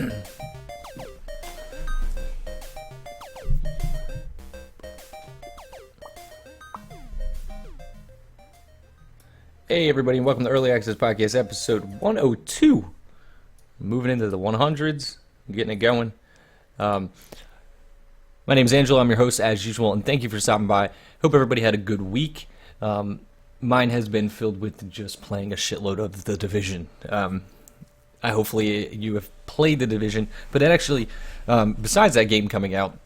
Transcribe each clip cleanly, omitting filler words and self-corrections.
Hey everybody, and welcome to Early Access Podcast, episode 102. Moving into the 100s, getting it going. My name's Angelo, I'm your host as usual, and thank you for stopping by. Hope everybody had a good week. Mine has been filled with just playing a shitload of The Division. Hopefully you have played The Division, but it actually, besides that game coming out,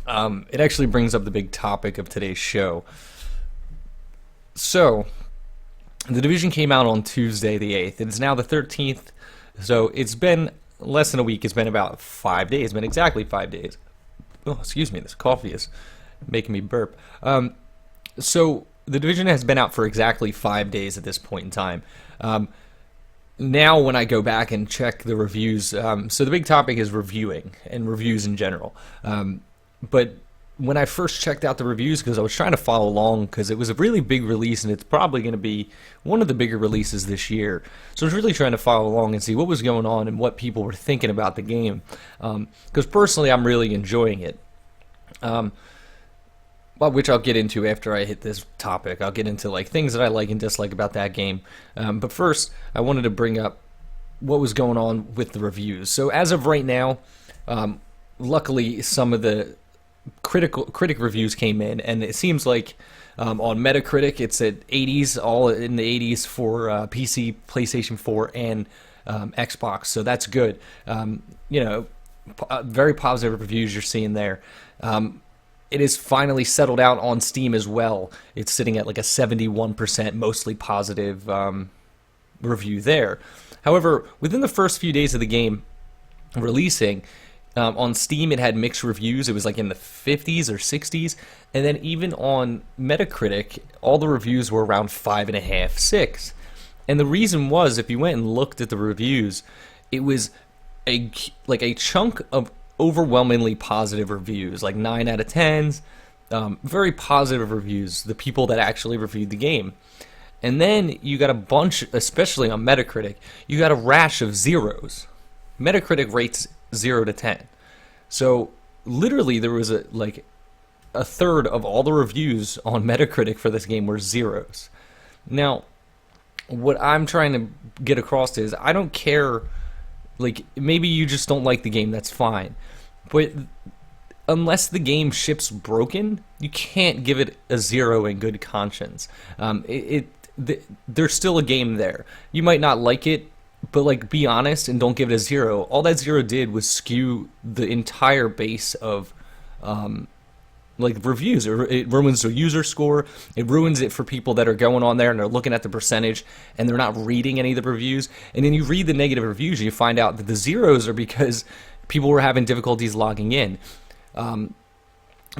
it actually brings up the big topic of today's show. So, The Division came out on Tuesday the 8th. It's now the 13th, so it's been less than a week. It's been about 5 days. It's been exactly 5 days. Oh, excuse me, this coffee is making me burp. So The Division has been out for exactly 5 days at this point in time. Now when I go back and check the reviews, so the big topic is reviewing and reviews in general. But when I first checked out the reviews, because I was trying to follow along, because it was a really big release, and it's probably going to be one of the bigger releases this year. So I was really trying to follow along and see what was going on and what people were thinking about the game. Because personally, I'm really enjoying it. Which I'll get into after I hit this topic. I'll get into like things that I like and dislike about that game. But first, I wanted to bring up what was going on with the reviews. So as of right now, luckily some of the critic reviews came in, and it seems like on Metacritic it's at 80s, all in the 80s for PC, PlayStation 4, and Xbox. So that's good. Very positive reviews you're seeing there. It is finally settled out on Steam as well. It's sitting at like a 71% mostly positive review there. However, within the first few days of the game releasing, on Steam, it had mixed reviews. It was like in the 50s or 60s. And then even on Metacritic, all the reviews were around 5.5, 6. And the reason was, if you went and looked at the reviews, it was a chunk of overwhelmingly positive reviews, like 9 out of 10s, very positive reviews, the people that actually reviewed the game. And then you got a bunch, especially on Metacritic, you got a rash of zeros. Metacritic rates 0 to 10. So literally there was a third of all the reviews on Metacritic for this game were zeros. Now, what I'm trying to get across is I don't care, like maybe you just don't like the game, that's fine. But unless the game ships broken, you can't give it a 0 in good conscience. There's still a game there. You might not like it, but like, be honest and don't give it a 0. All that 0 did was skew the entire base of reviews. It ruins the user score. It ruins it for people that are going on there and they're looking at the percentage and they're not reading any of the reviews. And then you read the negative reviews and you find out that the zeros are because people were having difficulties logging in.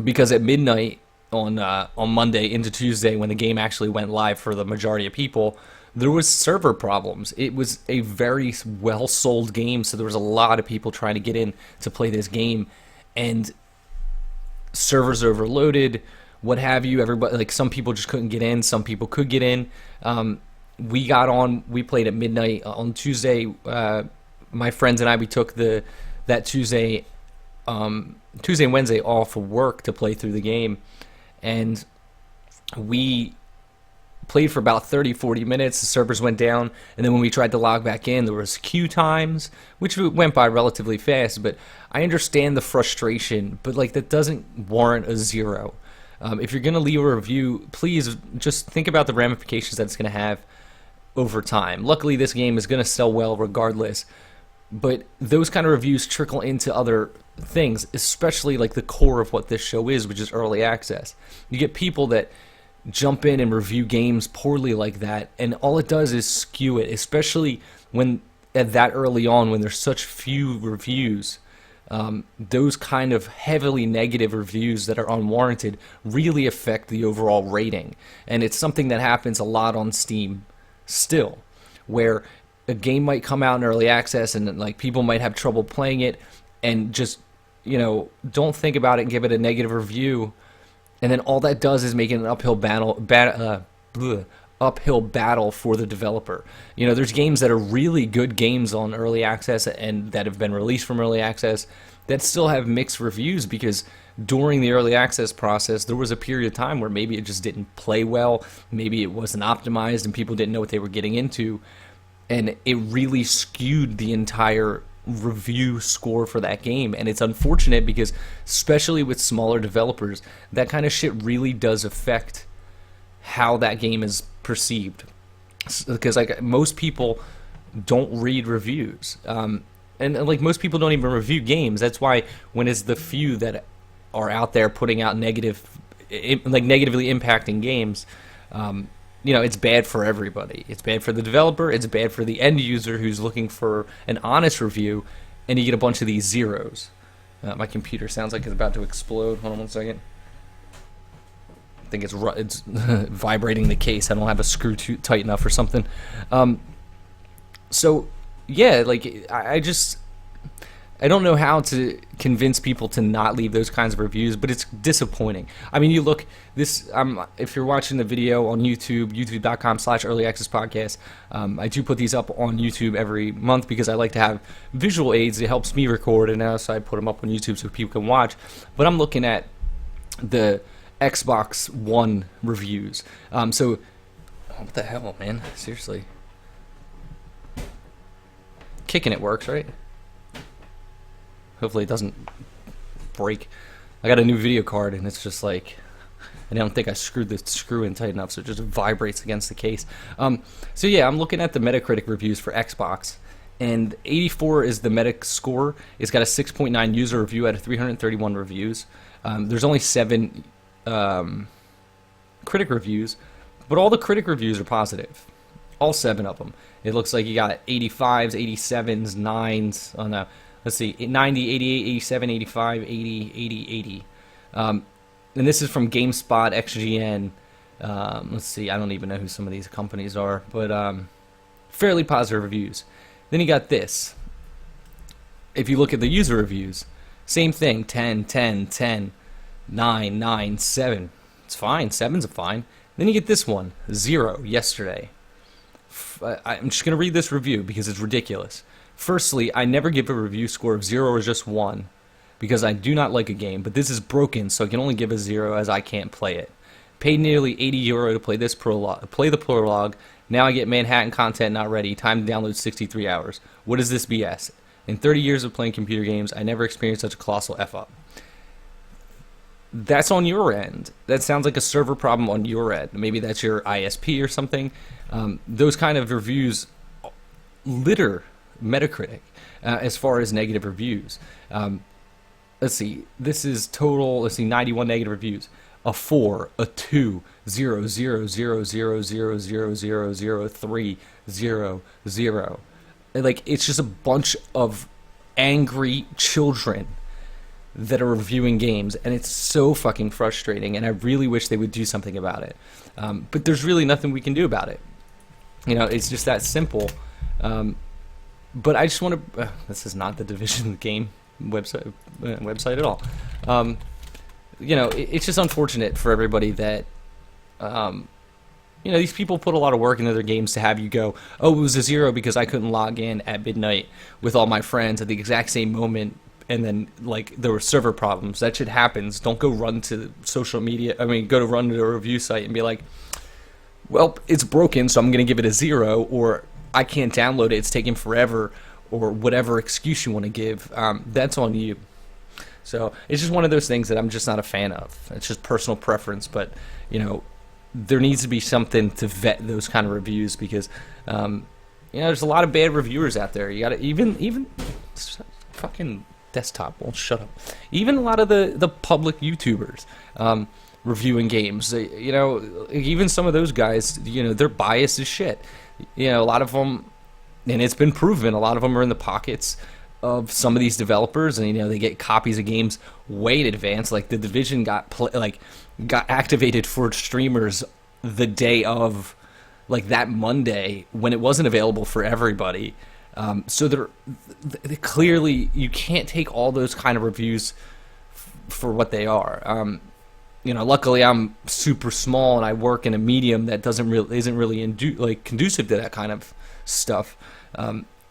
Because at midnight on Monday into Tuesday, when the game actually went live for the majority of people, there was server problems. It was a very well-sold game, so there was a lot of people trying to get in to play this game, and servers overloaded, what have you. Everybody, like, some people just couldn't get in, some people could get in. We got on, we played at midnight on Tuesday. My friends and I, we took that Tuesday and Wednesday off of work to play through the game, and we played for about 30-40 minutes. The servers went down, and then when we tried to log back in, there was queue times, which went by relatively fast. But I understand the frustration, but like, that doesn't warrant a 0. If you're gonna leave a review, please just think about the ramifications that it's gonna have over time. Luckily, this game is gonna sell well regardless, but those kind of reviews trickle into other things, especially like the core of what this show is, which is early access. You get people that jump in and review games poorly like that, and all it does is skew it, especially when at that early on, when there's such few reviews. Those kind of heavily negative reviews that are unwarranted really affect the overall rating, and it's something that happens a lot on Steam still, where a game might come out in early access and like people might have trouble playing it, and just don't think about it and give it a negative review. And then all that does is make it an uphill battle for the developer. You know, there's games that are really good games on early access and that have been released from early access that still have mixed reviews because during the early access process there was a period of time where maybe it just didn't play well, maybe it wasn't optimized and people didn't know what they were getting into, and it really skewed the entire review score for that game. And it's unfortunate because especially with smaller developers, that kind of shit really does affect how that game is perceived, because like most people don't read reviews, and like most people don't even review games. That's why when it's the few that are out there putting out negatively impacting games, you know, it's bad for everybody. It's bad for the developer, it's bad for the end user who's looking for an honest review, and you get a bunch of these zeros. My computer sounds like it's about to explode. Hold on one second. I think it's vibrating the case. I don't have a screw tight enough or something. So yeah, like I don't know how to convince people to not leave those kinds of reviews, but it's disappointing. I mean, you look this. If you're watching the video on YouTube, youtube.com/earlyaccesspodcast, I do put these up on YouTube every month because I like to have visual aids. It helps me record, and also I put them up on YouTube so people can watch. But I'm looking at the Xbox One reviews. So, what the hell, man? Seriously. Kicking it works, right? Hopefully it doesn't break. I got a new video card, and it's just like, I don't think I screwed the screw in tight enough, so it just vibrates against the case. So yeah, I'm looking at the Metacritic reviews for Xbox, and 84 is the Metac score. It's got a 6.9 user review out of 331 reviews. There's only 7 critic reviews, but all the critic reviews are positive. All 7 of them. It looks like you got 85s, 87s, 9s. Oh no, let's see, 90, 88, 87, 85, 80, 80, 80. And this is from GameSpot, XGN. Let's see, I don't even know who some of these companies are, but fairly positive reviews. Then you got this. If you look at the user reviews, same thing, 10, 10, 10, 9, 9, 7. It's fine, 7's fine. Then you get this one, 0, yesterday. I'm just going to read this review because it's ridiculous. Firstly, I never give a review score of 0 or just 1 because I do not like a game, but this is broken, so I can only give a 0 as I can't play it. Paid nearly €80 to play this play the prologue. Now I get Manhattan content not ready. Time to download 63 hours. What is this BS? In 30 years of playing computer games, I never experienced such a colossal F-up. That's on your end. That sounds like a server problem on your end. Maybe that's your ISP or something. Those kind of reviews litter Metacritic as far as negative reviews. Let's see. This is total. Let's see, 91 negative reviews. A 4, a 2, 0, 0, 0, 0, 0, 0, 0, 0, 3, 0, 0. Like, it's just a bunch of angry children that are reviewing games, and it's so fucking frustrating, and I really wish they would do something about it. But there's really nothing we can do about it. You know, it's just that simple. But I just want to... this is not the Division game website at all. You know, it's just unfortunate for everybody that... you know, these people put a lot of work into their games to have you go, oh, it was a 0 because I couldn't log in at midnight with all my friends at the exact same moment, and then, like, there were server problems. That shit happens. Don't go run to social media. I mean, go to run to a review site and be like, well, it's broken, so I'm going to give it a 0, or I can't download it, it's taking forever, or whatever excuse you want to give. That's on you. So it's just one of those things that I'm just not a fan of. It's just personal preference, but, you know, there needs to be something to vet those kind of reviews because, you know, there's a lot of bad reviewers out there. You got to even fucking desktop won't shut up. Even a lot of the public YouTubers reviewing games, you know, even some of those guys, you know, they're biased as shit. You know, a lot of them, and it's been proven, a lot of them are in the pockets of some of these developers, and, you know, they get copies of games way in advance. Like the Division got activated for streamers the day of, like, that Monday when it wasn't available for everybody. So they're clearly, you can't take all those kind of reviews for what they are. luckily I'm super small and I work in a medium that isn't really conducive to that kind of stuff.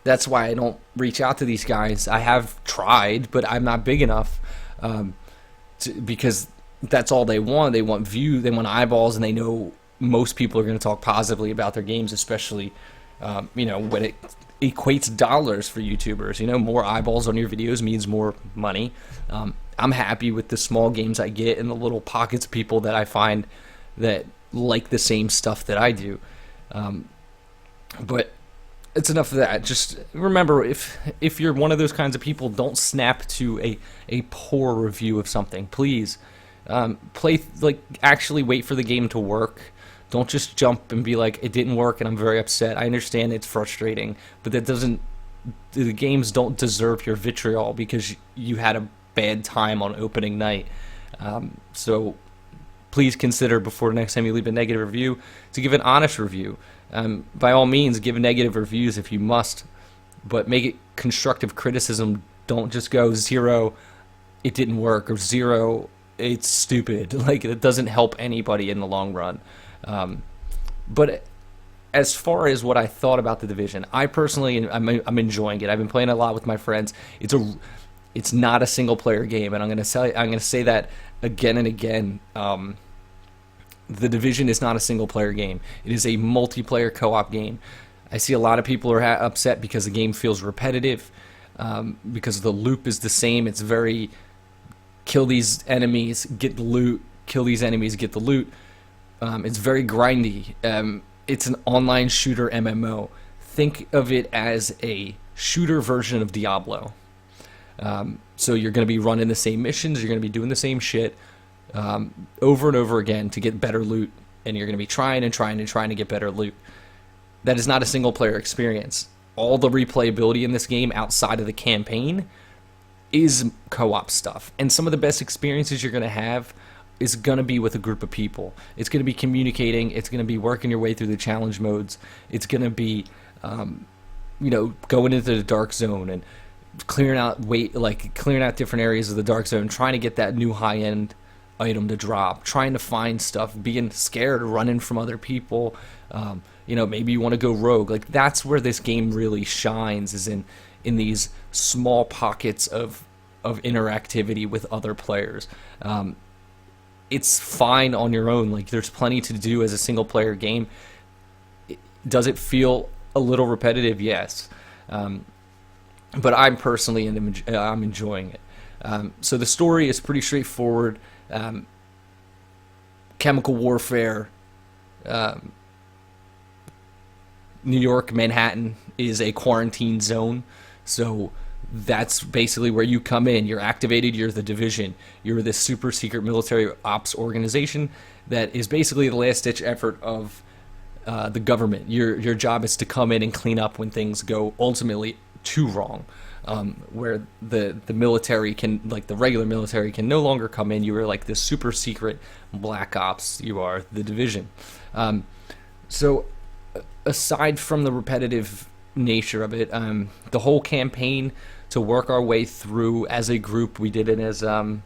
That's why I don't reach out to these guys. I have tried, but I'm not big enough, because that's all they want. They want view, they want eyeballs, and they know most people are going to talk positively about their games, especially when it equates dollars for YouTubers. More eyeballs on your videos means more money. I'm happy with the small games I get and the little pockets of people that I find that like the same stuff that I do. But it's enough of that. Just remember, if you're one of those kinds of people, don't snap to a poor review of something. Please actually wait for the game to work. Don't just jump and be like, it didn't work and I'm very upset. I understand it's frustrating, but the games don't deserve your vitriol because you had a bad time on opening night. So please consider, before the next time you leave a negative review, to give an honest review. By all means, give negative reviews if you must, but make it constructive criticism. Don't just go 0, it didn't work, or 0, it's stupid. It doesn't help anybody in the long run. But as far as what I thought about The Division, I personally, I'm enjoying it. I've been playing a lot with my friends. It's not a single player game, and I'm going to say that again and again. The Division is not a single player game. It is a multiplayer co-op game. I see a lot of people are upset because the game feels repetitive, because the loop is the same. It's very kill these enemies, get the loot, kill these enemies, get the loot. It's very grindy. It's an online shooter MMO. Think of it as a shooter version of Diablo. So you're going to be running the same missions, you're going to be doing the same shit over and over again to get better loot, and you're going to be trying to get better loot. That is not a single player experience. All the replayability in this game outside of the campaign is co-op stuff, and some of the best experiences you're going to have is going to be with a group of people. It's going to be communicating, it's going to be working your way through the challenge modes, it's going to be going into the dark zone and clearing out different areas of the dark zone, trying to get that new high-end item to drop, trying to find stuff, being scared, running from other people. Maybe you want to go rogue. That's where this game really shines, is in these small pockets of interactivity with other players. It's fine on your own. There's plenty to do as a single player game. Does it feel a little repetitive? Yes. But I'm personally I'm enjoying it. So the story is pretty straightforward. Chemical warfare. New York, Manhattan is a quarantine zone. So that's basically where you come in. You're activated. You're the Division. You're this super secret military ops organization that is basically the last-ditch effort of the government. Your job is to come in and clean up when things go ultimately too wrong, where the military can, the regular military can no longer come in. You are like this super secret black ops. You are the Division. So aside from the repetitive nature of it, the whole campaign, to work our way through as a group, we did it as a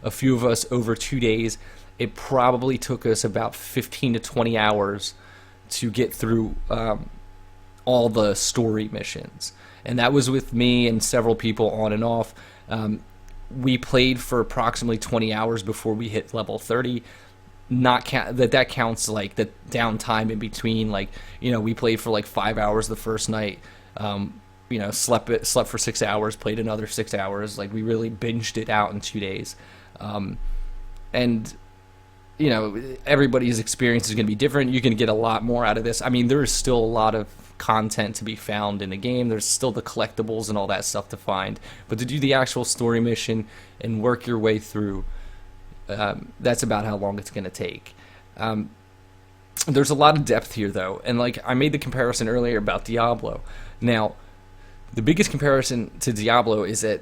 few of us over 2 days. It probably took us about 15 to 20 hours to get through all the story missions. And that was with me and several people on and off. We played for approximately 20 hours before we hit level 30. That counts the downtime in between. We played for 5 hours the first night. Slept for 6 hours, played another 6 hours. We really binged it out in 2 days. And everybody's experience is going to be different. You can get a lot more out of this. I mean, there is still a lot of content to be found in the game. There's still the collectibles and all that stuff to find. But to do the actual story mission and work your way through, that's about how long it's going to take. There's a lot of depth here, though. And I made the comparison earlier about Diablo. Now, the biggest comparison to Diablo is that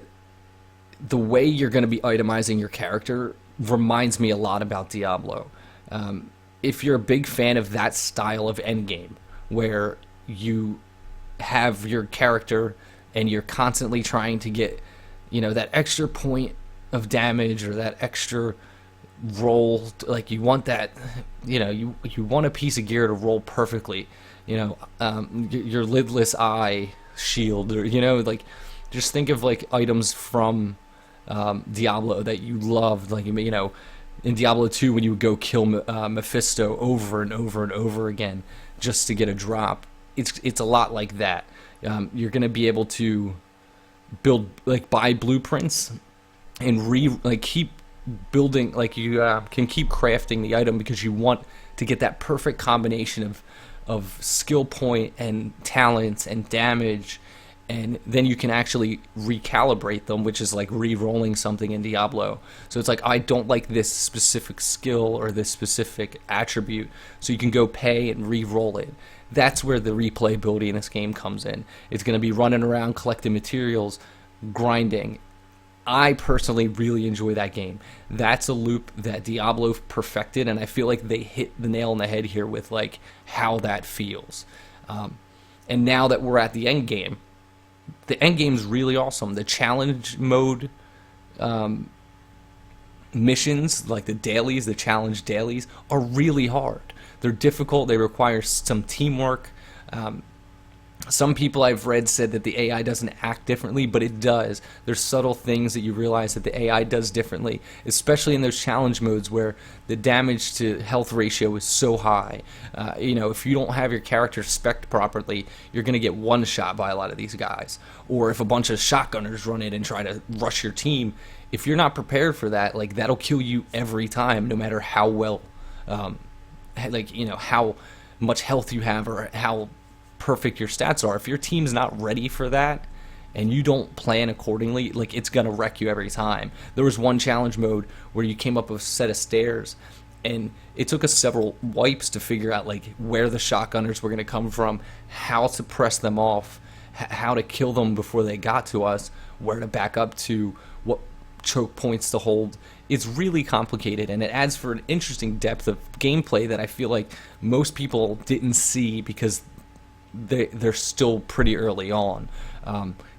the way you're going to be itemizing your character reminds me a lot about Diablo. If you're a big fan of that style of endgame, where you have your character and you're constantly trying to get, that extra point of damage or that extra roll, like you want that, you want a piece of gear to roll perfectly, your lidless eye shield, or like just think of like items from Diablo that you loved, like in Diablo 2 when you would go kill Mephisto over and over and over again just to get a drop. It's a lot like that. You're gonna be able to build, like, buy blueprints and keep building, like you can keep crafting the item because you want to get that perfect combination of skill point and talents and damage, and then you can actually recalibrate them, which is like re-rolling something in Diablo. So it's like, I don't like this specific skill or this specific attribute, so you can go pay and re-roll it. That's where the replayability in this game comes in. It's going to be running around collecting materials, grinding. I personally really enjoy that game. That's a loop that Diablo perfected, and I feel like they hit the nail on the head here with like how that feels. And now that we're at the end game, the end game's really awesome. The challenge mode missions, like the dailies, the challenge dailies, are really hard. They're difficult. They require some teamwork. Some people I've read said that the AI doesn't act differently, but it does. There's subtle things that you realize that the AI does differently, especially in those challenge modes where the damage to health ratio is so high. If you don't have your character spec'd properly, you're going to get one shot by a lot of these guys. Or if a bunch of shotgunners run in and try to rush your team, if you're not prepared for that, like, that'll kill you every time, no matter how well, how much health you have or how perfect your stats are. If your team's not ready for that and you don't plan accordingly, like, it's gonna wreck you every time. There was one challenge mode where you came up a set of stairs and it took us several wipes to figure out like where the shotgunners were gonna come from, how to press them off, how to kill them before they got to us, where to back up to, what choke points to hold. It's really complicated, and it adds for an interesting depth of gameplay that I feel like most people didn't see because they're still pretty early on.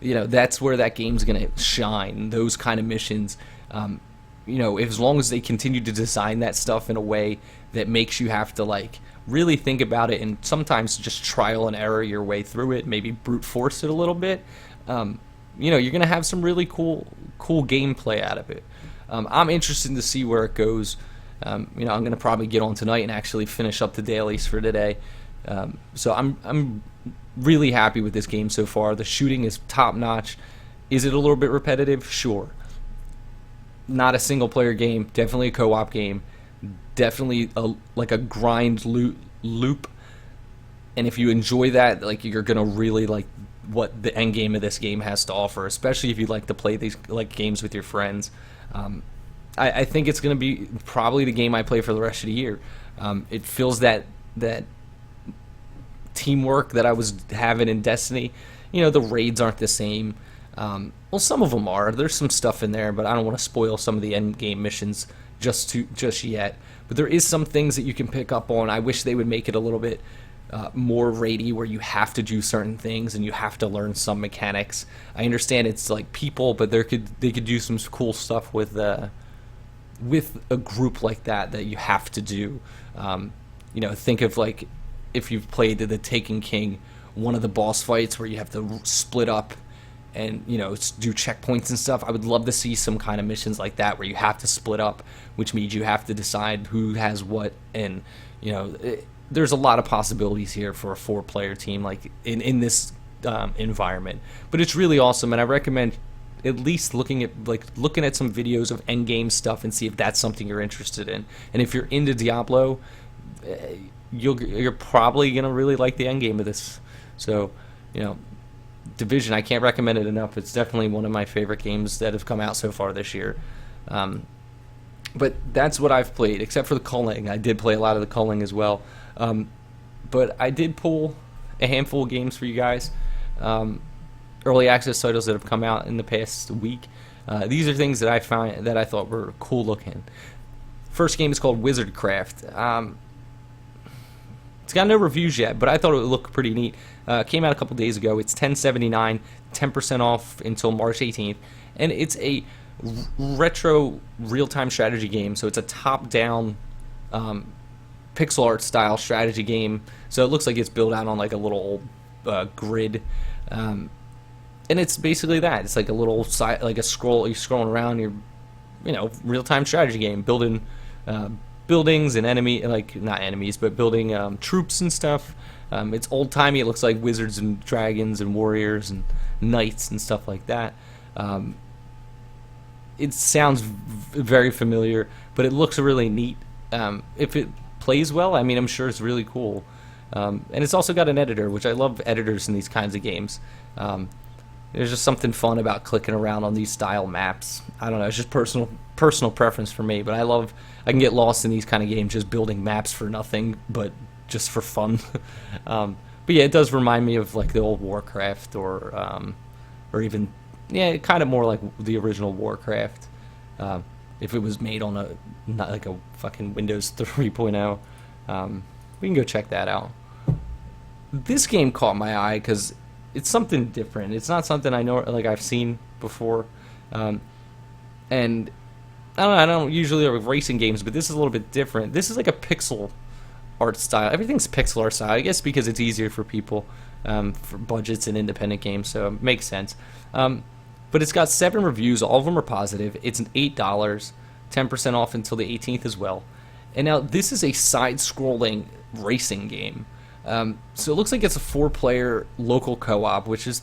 That's where that game's going to shine, those kind of missions. As long as they continue to design that stuff in a way that makes you have to like really think about it and sometimes just trial and error your way through it, maybe brute force it a little bit, you're going to have some really cool gameplay out of it. I'm interested to see where it goes. I'm going to probably get on tonight and actually finish up the dailies for today. So I'm really happy with this game so far. The shooting is top notch. Is it a little bit repetitive? Sure. Not a single player game. Definitely a co-op game. Definitely a grind loop. And if you enjoy that, like, you're gonna really like what the end game of this game has to offer. Especially if you like to play these like games with your friends. I think it's gonna be probably the game I play for the rest of the year. It feels that teamwork that I was having in Destiny. The raids aren't the same. Well, some of them are. There's some stuff in there, but I don't want to spoil some of the end game missions just yet. But there is some things that you can pick up on. I wish they would make it a little bit more raidy, where you have to do certain things and you have to learn some mechanics. I understand it's like people, but they could do some cool stuff with a group like that you have to do. Think of like, if you've played the Taken King, one of the boss fights where you have to split up and do checkpoints and stuff. I would love to see some kind of missions like that where you have to split up, which means you have to decide who has what, and there's a lot of possibilities here for a 4-player team, like in this environment. But it's really awesome, and I recommend at least looking at some videos of endgame stuff and see if that's something you're interested in. And if you're into Diablo, you're probably gonna really like the end game of this. So, Division, I can't recommend it enough. It's definitely one of my favorite games that have come out so far this year. But that's what I've played, except for the culling. I did play a lot of the culling as well. But I did pull a handful of games for you guys. Early access titles that have come out in the past week. These are things that I thought were cool looking. First game is called Wizardcraft. It's got no reviews yet, but I thought it would look pretty neat. Came out a couple days ago. It's $10.79, 10% off until March 18th, and it's a retro real-time strategy game. So it's a top-down pixel art style strategy game. So it looks like it's built out on like a little old grid, and it's basically that. It's like a little like a scroll. You're scrolling around. You're, real-time strategy game, building buildings and like not enemies, but building troops and stuff. It's old-timey. It looks like wizards and dragons and warriors and knights and stuff like that. It sounds very familiar, but it looks really neat. If it plays well, I mean, I'm sure it's really cool. And it's also got an editor, which I love editors in these kinds of games. There's just something fun about clicking around on these style maps. I don't know, it's just personal preference for me, but I can get lost in these kind of games just building maps for nothing, but just for fun. But yeah, it does remind me of like the old Warcraft or even, yeah, kind of more like the original Warcraft. If it was made on not like a fucking Windows 3.0. We can go check that out. This game caught my eye because it's something different. It's not something I know, like I've seen before. And I don't usually like racing games, but this is a little bit different. This is like a pixel art style. Everything's pixel art style, I guess, because it's easier for people, for budgets and independent games, so it makes sense. But it's got 7 reviews. All of them are positive. It's $8, 10% off until the 18th as well. And now this is a side-scrolling racing game. So it looks like it's a 4-player local co-op, which is,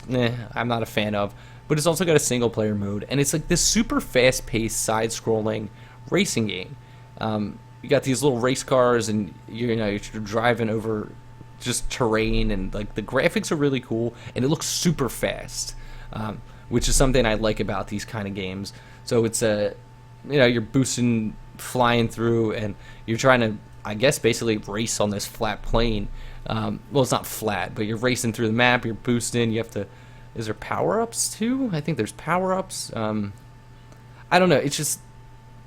I'm not a fan of. But it's also got a single-player mode. And it's like this super fast-paced side-scrolling racing game. You got these little race cars, and you're driving over just terrain, and like the graphics are really cool, and it looks super fast. Which is something I like about these kind of games. So it's you're boosting, flying through, and you're trying to, I guess, basically race on this flat plane. Well, it's not flat, but you're racing through the map, you're boosting, you have to, is there power-ups too? I think there's power-ups. I don't know, it's just,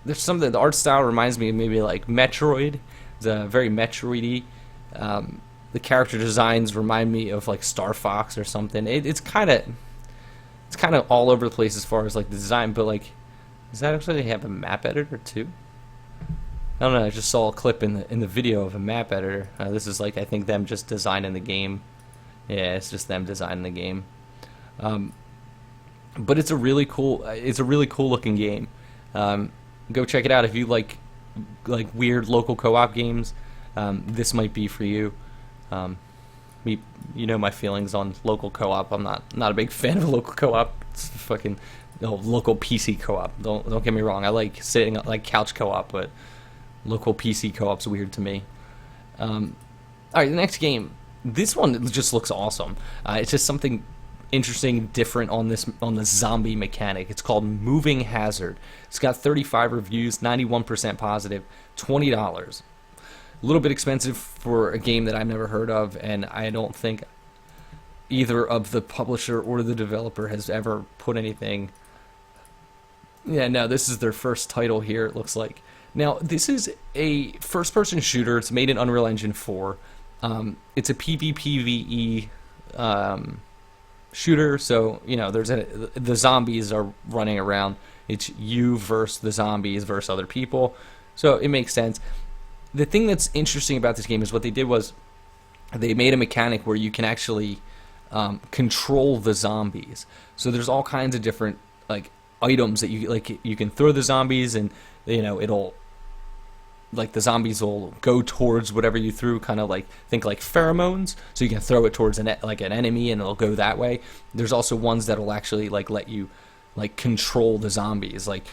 there's something, the art style reminds me of maybe like Metroid. It's very Metroid-y. The character designs remind me of like Star Fox or something. It's kind of all over the place as far as like the design, but like, does that actually have a map editor too? I don't know. I just saw a clip in the video of a map editor. This is like, I think them just designing the game. Yeah, it's just them designing the game. But it's a really cool looking game. Go check it out if you like weird local co-op games. This might be for you. You know my feelings on local co-op. I'm not a big fan of local co-op. It's fucking local PC co-op. Don't get me wrong. I like sitting like couch co-op, but local PC co-op's weird to me. All right, the next game. This one just looks awesome. It's just something interesting, different on the zombie mechanic. It's called Moving Hazard. It's got 35 reviews, 91% positive, $20. A little bit expensive for a game that I've never heard of, and I don't think either of the publisher or the developer has ever put anything. Yeah, no, this is their first title here, it looks like. Now, this is a first-person shooter. It's made in Unreal Engine 4. It's a PvPvE shooter, so, there's the zombies are running around. It's you versus the zombies versus other people, so it makes sense. The thing that's interesting about this game is what they did was they made a mechanic where you can actually control the zombies. So there's all kinds of different like items that you can throw the zombies, and it'll like the zombies will go towards whatever you threw, kind of like think like pheromones. So you can throw it towards an enemy and it'll go that way. There's also ones that'll actually like let you like control the zombies. Like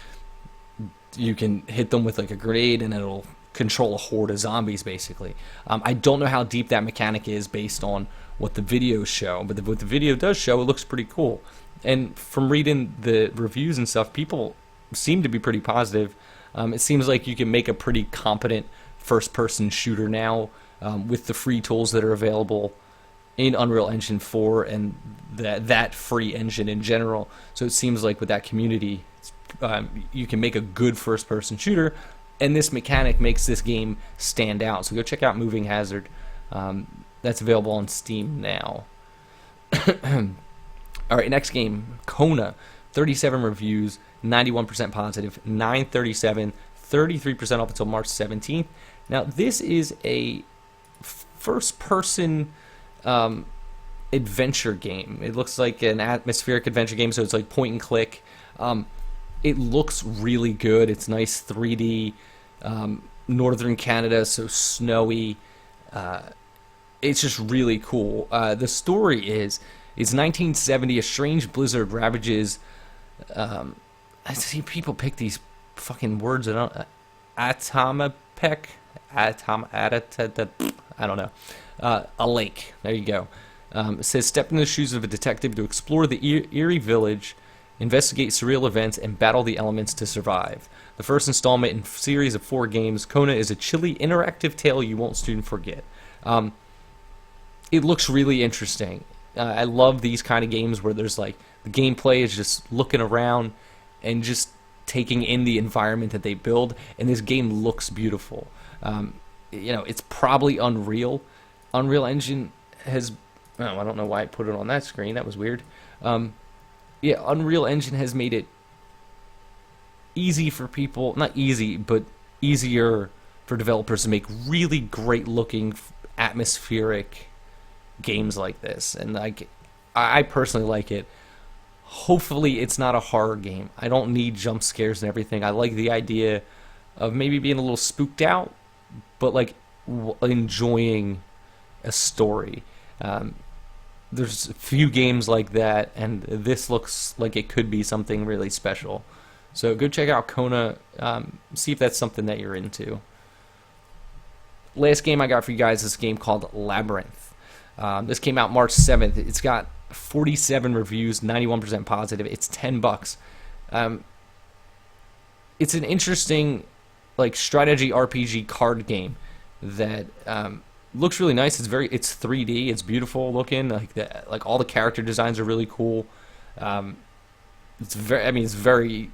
you can hit them with like a grenade and it'll control a horde of zombies basically. I don't know how deep that mechanic is based on what the videos show, but what the video does show, it looks pretty cool. And from reading the reviews and stuff, people seem to be pretty positive. It seems like you can make a pretty competent first-person shooter now with the free tools that are available in Unreal Engine 4 and that free engine in general. So it seems like with that community, you can make a good first-person shooter, and this mechanic makes this game stand out. So go check out Moving Hazard. That's available on Steam now. All right, next game, Kona. 37 reviews, 91% positive, 937, 33% up until March 17th. Now, this is a first-person adventure game. It looks like an atmospheric adventure game, so it's like point and click. It looks really good. It's nice 3D, northern Canada, so snowy. It's just really cool. The story is, it's 1970, a strange blizzard ravages, I see people pick these fucking words, Atomapec, I don't know, a lake, there you go. It says, step into the shoes of a detective to explore the eerie village, investigate surreal events, and battle the elements to survive. The first installment in a series of 4 games, Kona is a chilly, interactive tale you won't soon forget. It looks really interesting. I love these kind of games where there's like, the gameplay is just looking around and just taking in the environment that they build, and this game looks beautiful. It's probably Unreal. Unreal Engine has... I don't know why I put it on that screen. That was weird. Unreal Engine has made it easy for people, not easy, but easier for developers to make really great looking atmospheric games like this, and I personally like it. Hopefully it's not a horror game. I don't need jump scares and everything. I like the idea of maybe being a little spooked out, but like enjoying a story. There's a few games like that, and this looks like it could be something really special. So go check out Kona, see if that's something that you're into. Last game I got for you guys is a game called Labyrinth. This came out March 7th. It's got 47 reviews, 91% positive. It's $10. It's an interesting like strategy RPG card game that looks really nice. It's 3D. It's beautiful looking. Like all the character designs are really cool. It's very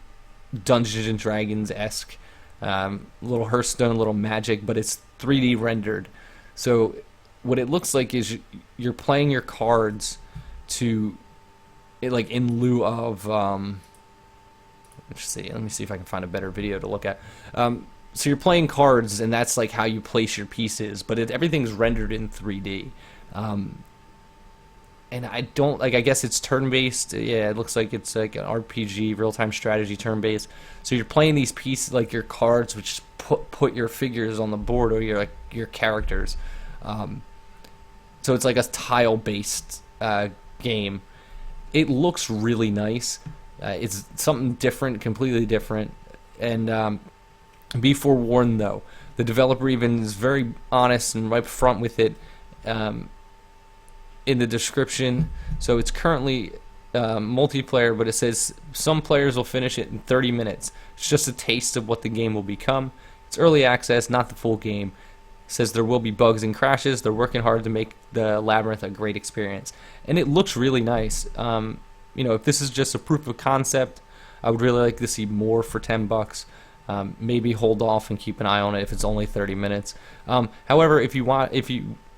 Dungeons and Dragons-esque. Little Hearthstone, little magic, but it's 3D rendered. So what it looks like is you're playing your cards to, in lieu of, let me see if I can find a better video to look at. So you're playing cards, and that's like how you place your pieces, but everything's rendered in 3D. And I guess it's turn-based. Yeah, it looks like it's like an RPG, real-time strategy, turn-based. So you're playing these pieces, like your cards, which put your figures on the board, or your characters. So it's like a tile-based game. It looks really nice. It's something different, completely different. And be forewarned, though, the developer even is very honest and right up front with it in the description. So it's currently multiplayer, but it says some players will finish it in 30 minutes. It's just a taste of what the game will become. It's early access, not the full game. It says there will be bugs and crashes. They're working hard to make the Labyrinth a great experience, and it looks really nice. If this is just a proof of concept, I would really like to see more for $10. Maybe hold off and keep an eye on it if it's only 30 minutes. However, if you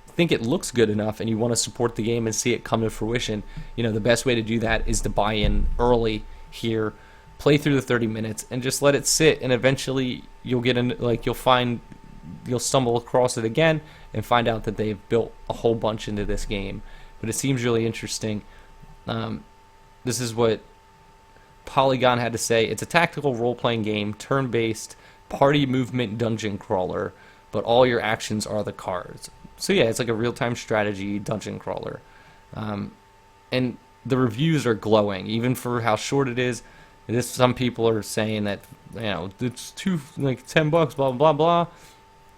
think it looks good enough and you want to support the game and see it come to fruition, the best way to do that is to buy in early here, play through the 30 minutes, and just let it sit. And eventually, you'll get in, you'll stumble across it again and find out that they've built a whole bunch into this game. But it seems really interesting. This is what Polygon had to say. It's a tactical role-playing game, turn-based, party movement dungeon crawler, but all your actions are the cards. So yeah, it's like a real-time strategy dungeon crawler. And the reviews are glowing, even for how short it is. Some people are saying that, it's $10, blah, blah, blah.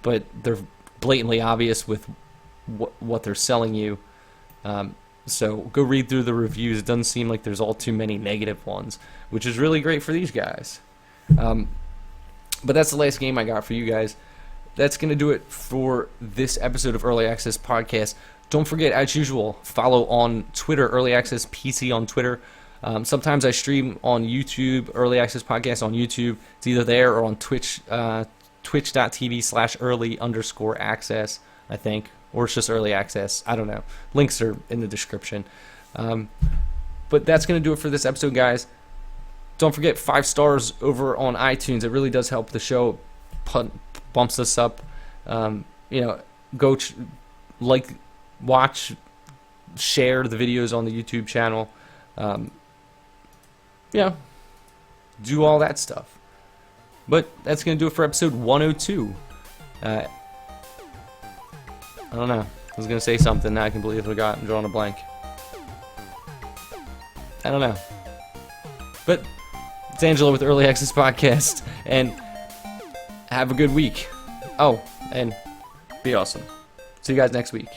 But they're blatantly obvious with what they're selling you. So go read through the reviews. It doesn't seem like there's all too many negative ones, which is really great for these guys. But that's the last game I got for you guys. That's going to do it for this episode of Early Access Podcast. Don't forget, as usual, follow on Twitter, Early Access PC on Twitter. Sometimes I stream on YouTube, Early Access Podcast on YouTube. It's either there or on Twitch, twitch.tv/early_access, I think. Or it's just early access. I don't know. Links are in the description. But that's going to do it for this episode, guys. don't forget 5 stars over on iTunes. It really does help the show, bumps us up. You know, go like, watch, share the videos on the YouTube channel. Yeah, do all that stuff. But that's going to do it for episode 102. I don't know. I was going to say something. Now I completely forgot. I'm drawing a blank. I don't know. But it's Angelo with Early Access Podcast. And have a good week. Oh, and be awesome. See you guys next week.